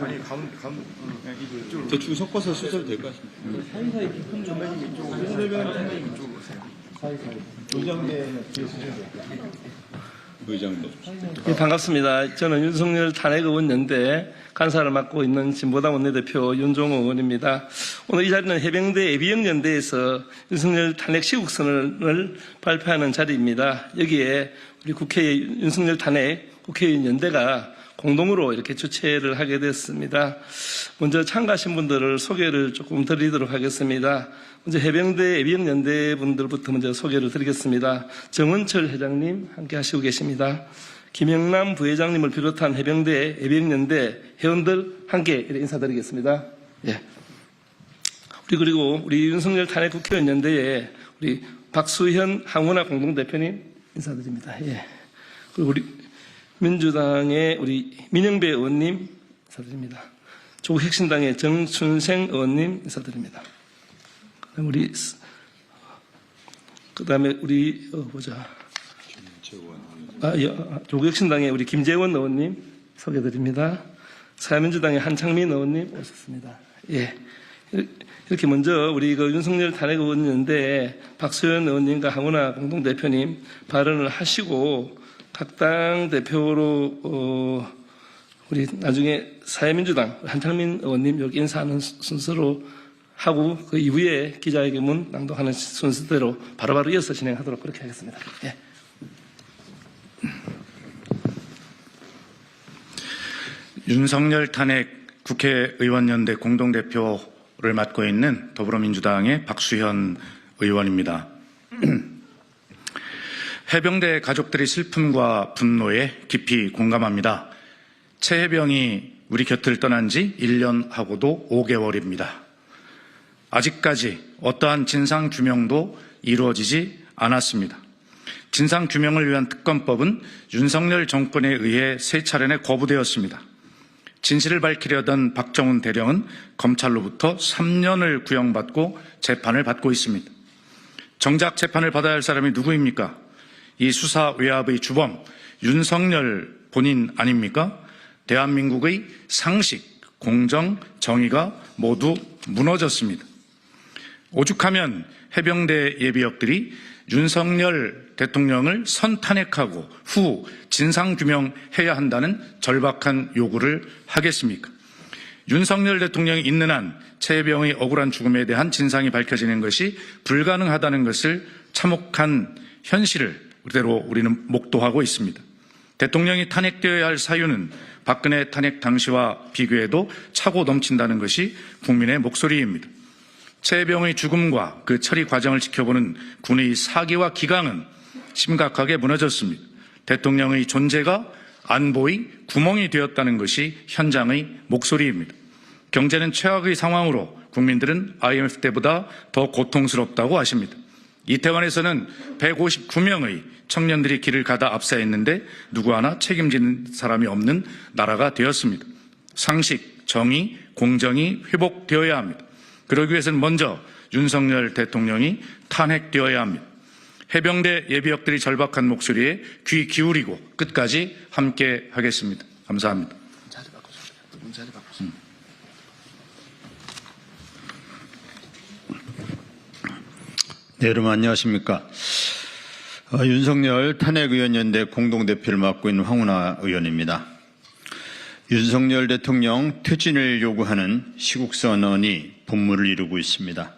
아니, 가운데, 이쪽으로. 저 줄 섞어서 수술 될 것 같습니다. 사이사이 깊은 선배님 이쪽으로. 선배님 이쪽으로 오세요. 사이사이. 의장대 뒤에 서셔야 돼요. 의장도. 예, 반갑습니다. 저는 윤석열 탄핵의원연대 간사를 맡고 있는 진보당 원내대표 윤종호 의원입니다. 오늘 이 자리는 해병대 예비역연대에서 윤석열 탄핵 시국선언을 발표하는 자리입니다. 여기에 우리 국회 윤석열 탄핵 국회의원 연대가 공동으로 이렇게 주최를 하게 됐습니다. 먼저 참가하신 분들을 소개를 조금 드리도록 하겠습니다. 먼저 해병대 예비역연대 분들부터 먼저 소개를 드리겠습니다. 정은철 회장님 함께 하시고 계십니다. 김영남 부회장님을 비롯한 해병대 예비역연대 회원들 함께 인사드리겠습니다. 예. 그리고 우리 윤석열 탄핵 국회의원 연대에 우리 박수현 항운하 공동대표님 인사드립니다. 예. 그리고 우리 민주당의 우리 민영배 의원님 인사드립니다. 조국혁신당의 정춘생 의원님 인사드립니다. 그다음에 우리 조국혁신당의 우리 김재원 의원님 소개드립니다. 사회민주당의 한창민 의원님 오셨습니다. 예. 이렇게 먼저 우리 윤석열 탄핵의원연대에 박수현 의원님과 항운하 공동대표님 발언을 하시고 각 당 대표로 우리 나중에 사회민주당 한창민 의원님 여기 인사하는 순서로 하고 그 이후에 기자회견문 낭독하는 순서대로 바로바로 이어서 진행하도록 그렇게 하겠습니다. 예. 윤석열 탄핵 국회의원연대 공동대표를 맡고 있는 더불어민주당의 박수현 의원입니다. 해병대 가족들의 슬픔과 분노에 깊이 공감합니다. 최 해병이 우리 곁을 떠난 지 1년하고도 5개월입니다. 아직까지 어떠한 진상규명도 이루어지지 않았습니다. 진상규명을 위한 특검법은 윤석열 정권에 의해 3차례나 거부되었습니다. 진실을 밝히려던 박정훈 대령은 검찰로부터 3년을 구형받고 재판을 받고 있습니다. 정작 재판을 받아야 할 사람이 누구입니까? 이 수사 외압의 주범 윤석열 본인 아닙니까? 대한민국의 상식, 공정, 정의가 모두 무너졌습니다. 오죽하면 해병대 예비역들이 윤석열 대통령을 선탄핵하고 후 진상규명해야 한다는 절박한 요구를 하겠습니까? 윤석열 대통령이 있는 한 최 해병의 억울한 죽음에 대한 진상이 밝혀지는 것이 불가능하다는 것을 참혹한 현실을 그대로 우리는 목도하고 있습니다. 대통령이 탄핵되어야 할 사유는 박근혜 탄핵 당시와 비교해도 차고 넘친다는 것이 국민의 목소리입니다. 최 해병의 죽음과 그 처리 과정을 지켜보는 군의 사기와 기강은 심각하게 무너졌습니다. 대통령의 존재가 안보의 구멍이 되었다는 것이 현장의 목소리입니다. 경제는 최악의 상황으로 국민들은 IMF 때보다 더 고통스럽다고 하십니다. 이태원에서는 159명의 청년들이 길을 가다 압사했는데 누구 하나 책임지는 사람이 없는 나라가 되었습니다. 상식, 정의, 공정이 회복되어야 합니다. 그러기 위해서는 먼저 윤석열 대통령이 탄핵되어야 합니다. 해병대 예비역들이 절박한 목소리에 귀 기울이고 끝까지 함께 하겠습니다. 감사합니다. 네, 여러분 안녕하십니까. 윤석열 탄핵의원연대 공동대표를 맡고 있는 황운하 의원입니다. 윤석열 대통령 퇴진을 요구하는 시국선언이 본물을 이루고 있습니다.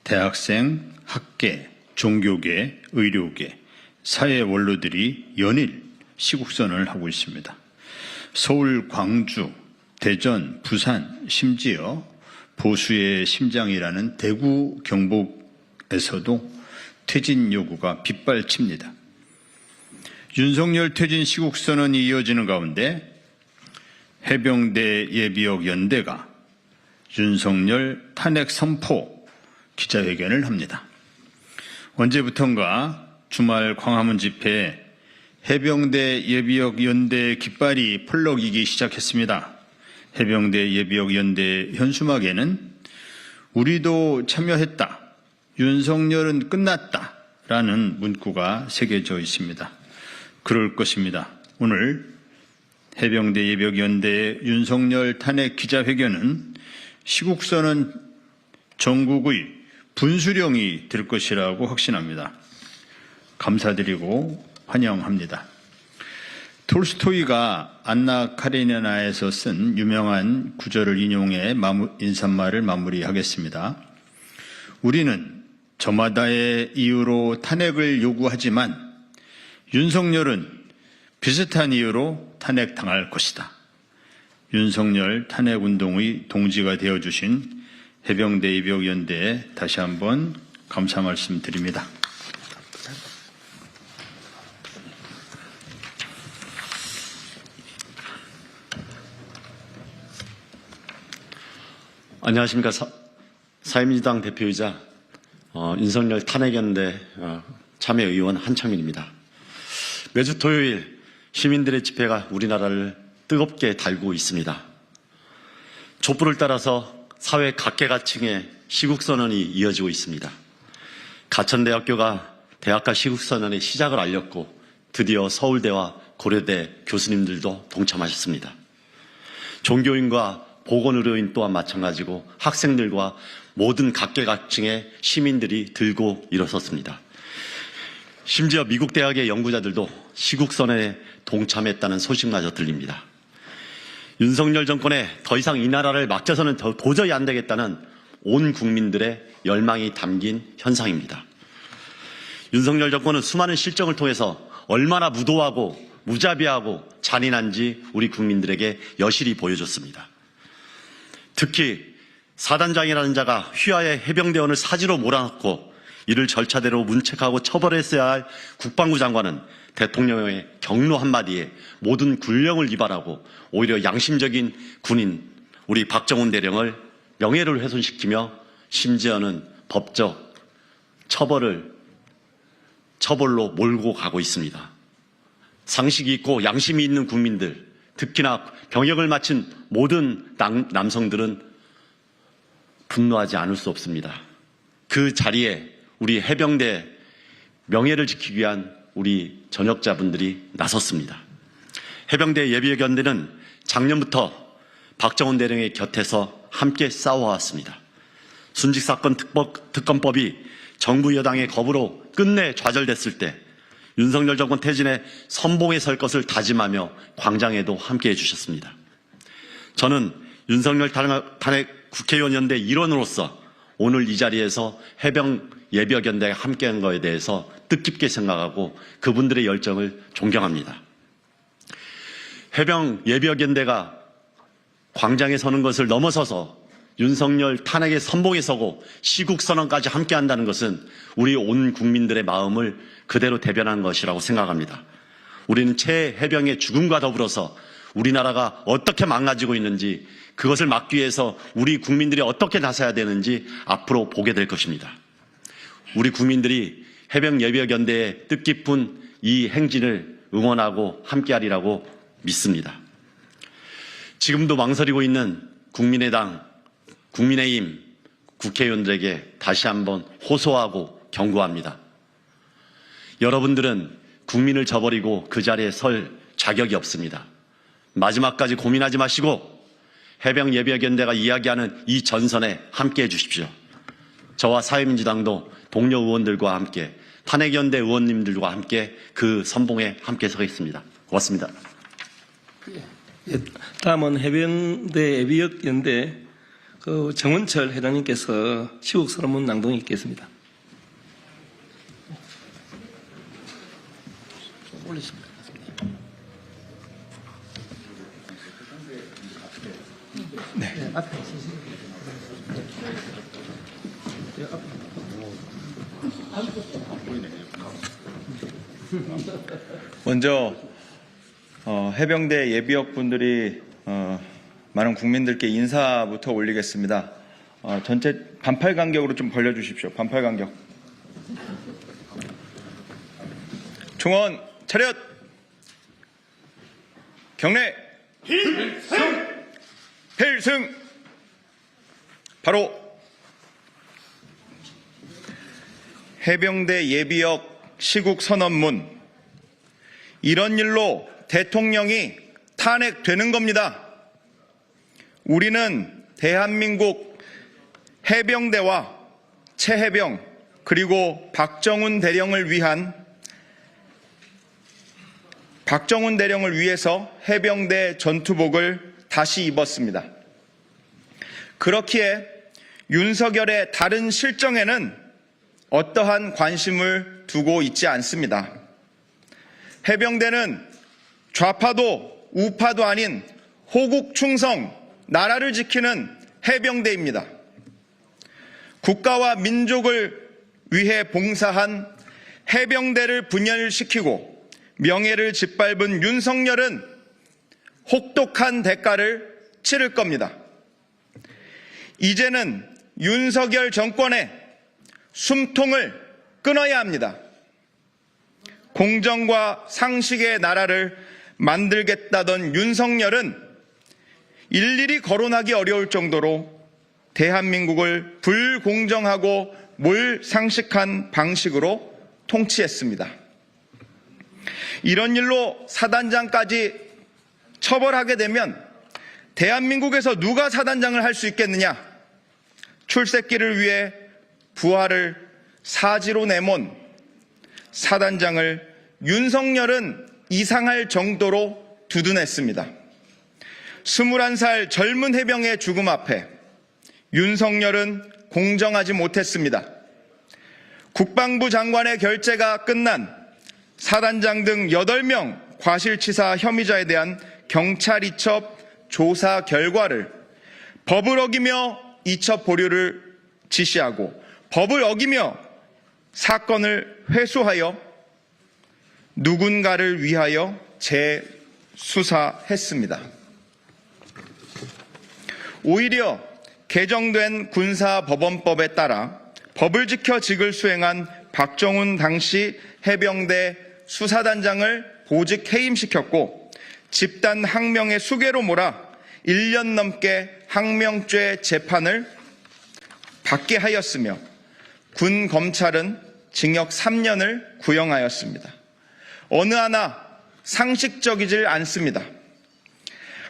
대학생, 학계, 종교계, 의료계, 사회 원로들이 연일 시국선언을 하고 있습니다. 서울, 광주, 대전, 부산, 심지어 보수의 심장이라는 대구, 경북에서도 퇴진 요구가 빗발칩니다. 윤석열 퇴진 시국선언이 이어지는 가운데 해병대 예비역 연대가 윤석열 탄핵 선포 기자회견을 합니다. 언제부턴가 주말 광화문 집회에 해병대 예비역 연대 깃발이 펄럭이기 시작했습니다. 해병대 예비역 연대 현수막에는 우리도 참여했다. 윤석열은 끝났다. 라는 문구가 새겨져 있습니다. 그럴 것입니다. 오늘 해병대 예비역연대 윤석열 탄핵 기자회견은 시국선언 전국의 분수령이 될 것이라고 확신합니다. 감사드리고 환영합니다. 톨스토이가 안나 카레니나에서 쓴 유명한 구절을 인용해 인사말을 마무리하겠습니다. 우리는 저마다의 이유로 탄핵을 요구하지만 윤석열은 비슷한 이유로 탄핵당할 것이다. 윤석열 탄핵운동의 동지가 되어주신 해병대 예비역연대에 다시 한번 감사 말씀드립니다. 안녕하십니까. 사회민주당 대표이자 윤석열 탄핵연대 참여의원 한창민입니다. 매주 토요일 시민들의 집회가 우리나라를 뜨겁게 달구고 있습니다. 촛불을 따라서 사회 각계각층의 시국선언이 이어지고 있습니다. 가천대학교가 대학가 시국선언의 시작을 알렸고 드디어 서울대와 고려대 교수님들도 동참하셨습니다. 종교인과 보건의료인 또한 마찬가지고 학생들과 모든 각계각층의 시민들이 들고 일어섰습니다. 심지어 미국 대학의 연구자들도 시국선언에 동참했다는 소식마저 들립니다. 윤석열 정권에 더 이상 이 나라를 맡겨서는 도저히 안 되겠다는 온 국민들의 열망이 담긴 현상입니다. 윤석열 정권은 수많은 실정을 통해서 얼마나 무도하고 무자비하고 잔인한지 우리 국민들에게 여실히 보여줬습니다. 특히 사단장이라는 자가 휘하의 해병대원을 사지로 몰아넣고 이를 절차대로 문책하고 처벌했어야 할 국방부 장관은 대통령의 경로 한마디에 모든 군령을 위반하고 오히려 양심적인 군인 우리 박정훈 대령을 명예를 훼손시키며 심지어는 법적 처벌로 몰고 가고 있습니다. 상식이 있고 양심이 있는 국민들, 특히나 병역을 마친 모든 남성들은 분노하지 않을 수 없습니다. 그 자리에 우리 해병대 명예를 지키기 위한 우리 전역자분들이 나섰습니다. 해병대 예비역연대는 작년부터 박정훈 대령의 곁에서 함께 싸워왔습니다. 순직사건 특검법이 정부 여당의 겁으로 끝내 좌절됐을 때 윤석열 정권 퇴진에 선봉에 설 것을 다짐하며 광장에도 함께해 주셨습니다. 저는 윤석열 탄핵 국회의원 연대 일원으로서 오늘 이 자리에서 해병 예비역연대가 함께한 것에 대해서 뜻깊게 생각하고 그분들의 열정을 존경합니다. 해병 예비역연대가 광장에 서는 것을 넘어서서 윤석열 탄핵의 선봉에 서고 시국선언까지 함께한다는 것은 우리 온 국민들의 마음을 그대로 대변한 것이라고 생각합니다. 우리는 최해병의 죽음과 더불어서 우리나라가 어떻게 망가지고 있는지 그것을 막기 위해서 우리 국민들이 어떻게 나서야 되는지 앞으로 보게 될 것입니다. 우리 국민들이 해병 예비역연대의 뜻깊은 이 행진을 응원하고 함께하리라고 믿습니다. 지금도 망설이고 있는 국민의당, 국민의힘 국회의원들에게 다시 한번 호소하고 경고합니다. 여러분들은 국민을 저버리고 그 자리에 설 자격이 없습니다. 마지막까지 고민하지 마시고 해병 예비역연대가 이야기하는 이 전선에 함께해 주십시오. 저와 사회민주당도 동료 의원들과 함께 탄핵연대 의원님들과 함께 그 선봉에 함께 서겠습니다. 고맙습니다. 다음은 해병대 예비역연대 정원철 회장님께서 시국선언문 낭독이 있겠습니다. 네. 앞에 먼저 해병대 예비역 분들이 많은 국민들께 인사부터 올리겠습니다. 전체 반팔 간격으로 좀 벌려주십시오. 반팔 간격. 총원 차렷. 경례. 필승. 바로 해병대 예비역 시국 선언문. 이런 일로 대통령이 탄핵되는 겁니다. 우리는 대한민국 해병대와 최해병 그리고 박정훈 대령을 위해서 해병대 전투복을 다시 입었습니다. 그렇기에 윤석열의 다른 실정에는 어떠한 관심을 두고 있지 않습니다. 해병대는 좌파도 우파도 아닌 호국 충성, 나라를 지키는 해병대입니다. 국가와 민족을 위해 봉사한 해병대를 분열시키고 명예를 짓밟은 윤석열은 혹독한 대가를 치를 겁니다. 이제는 윤석열 정권의 숨통을 끊어야 합니다. 공정과 상식의 나라를 만들겠다던 윤석열은 일일이 거론하기 어려울 정도로 대한민국을 불공정하고 몰상식한 방식으로 통치했습니다. 이런 일로 사단장까지 처벌하게 되면 대한민국에서 누가 사단장을 할 수 있겠느냐? 출세길을 위해 부하를 사지로 내몬 사단장을 윤석열은 이상할 정도로 두둔했습니다. 21살 젊은 해병의 죽음 앞에 윤석열은 공정하지 못했습니다. 국방부 장관의 결재가 끝난 사단장 등 8명 과실치사 혐의자에 대한 경찰 이첩 조사 결과를 법을 어기며 이첩 보류를 지시하고 법을 어기며 사건을 회수하여 누군가를 위하여 재수사했습니다. 오히려 개정된 군사법원법에 따라 법을 지켜 직을 수행한 박정훈 당시 해병대 수사단장을 보직 해임시켰고 집단 항명의 수괴로 몰아 1년 넘게 항명죄 재판을 받게 하였으며 군 검찰은 징역 3년을 구형하였습니다. 어느 하나 상식적이질 않습니다.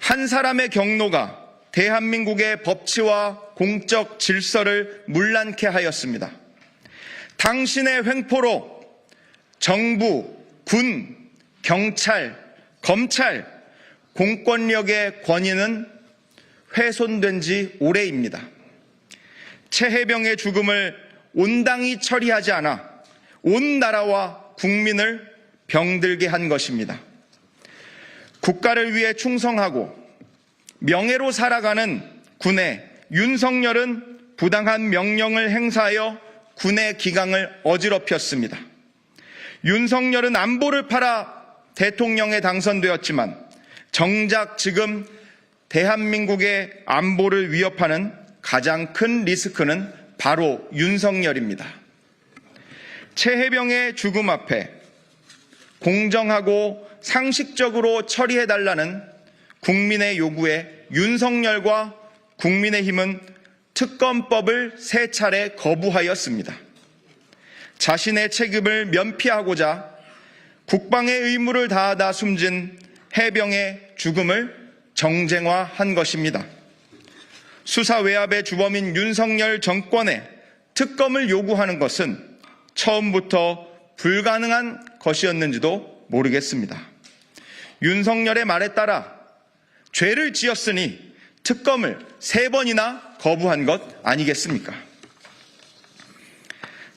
한 사람의 경로가 대한민국의 법치와 공적 질서를 문란케 하였습니다. 당신의 횡포로 정부, 군, 경찰, 검찰, 공권력의 권위는 훼손된 지 오래입니다. 최해병의 죽음을 온당히 처리하지 않아 온 나라와 국민을 병들게 한 것입니다. 국가를 위해 충성하고 명예로 살아가는 군의 윤석열은 부당한 명령을 행사하여 군의 기강을 어지럽혔습니다. 윤석열은 안보를 팔아 대통령에 당선되었지만 정작 지금 대한민국의 안보를 위협하는 가장 큰 리스크는 바로 윤석열입니다. 최해병의 죽음 앞에 공정하고 상식적으로 처리해달라는 국민의 요구에 윤석열과 국민의힘은 특검법을 3차례 거부하였습니다. 자신의 책임을 면피하고자 국방의 의무를 다하다 숨진 해병의 죽음을 정쟁화한 것입니다. 수사 외압의 주범인 윤석열 정권에 특검을 요구하는 것은 처음부터 불가능한 것이었는지도 모르겠습니다. 윤석열의 말에 따라 죄를 지었으니 특검을 3번이나 거부한 것 아니겠습니까?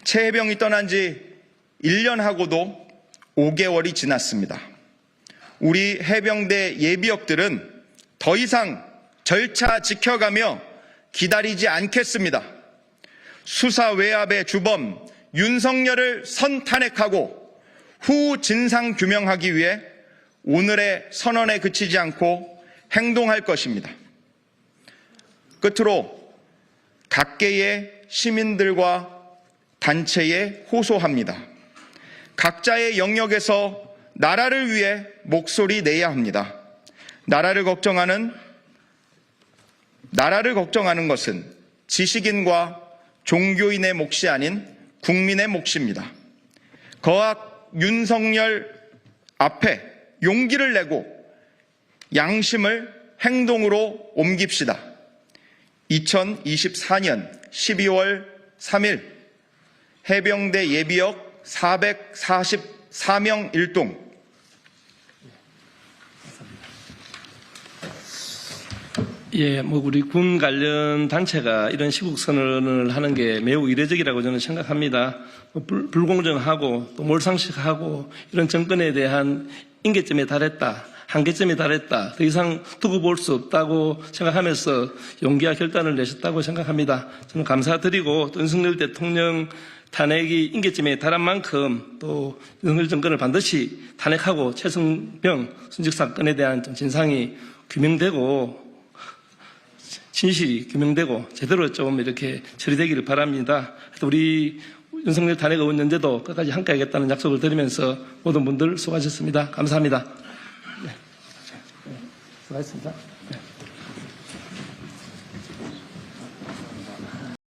최해병이 떠난 지 1년하고도 5개월이 지났습니다. 우리 해병대 예비역들은 더 이상 절차 지켜가며 기다리지 않겠습니다. 수사 외압의 주범 윤석열을 선탄핵하고 후 진상 규명하기 위해 오늘의 선언에 그치지 않고 행동할 것입니다. 끝으로 각계의 시민들과 단체에 호소합니다. 각자의 영역에서 나라를 위해 목소리 내야 합니다. 나라를 걱정하는 것은 지식인과 종교인의 몫이 아닌 국민의 몫입니다. 거악 윤석열 앞에 용기를 내고 양심을 행동으로 옮깁시다. 2024년 12월 3일 해병대 예비역 444명 일동 예, 우리 군 관련 단체가 이런 시국 선언을 하는 게 매우 이례적이라고 저는 생각합니다. 불공정하고 또 몰상식하고 이런 정권에 대한 임계점에 달했다, 한계점에 달했다, 더 이상 두고 볼 수 없다고 생각하면서 용기와 결단을 내셨다고 생각합니다. 저는 감사드리고 또 윤석열 대통령 탄핵이 임계점에 달한 만큼 또 윤석열 정권을 반드시 탄핵하고 최승병 순직 사건에 대한 좀 진상이 규명되고 진실이 규명되고 제대로 좀 이렇게 처리되기를 바랍니다. 우리 윤석열 탄핵 의원 연대도 끝까지 함께 하겠다는 약속을 드리면서 모든 분들 수고하셨습니다. 감사합니다. 네. 수고하셨습니다.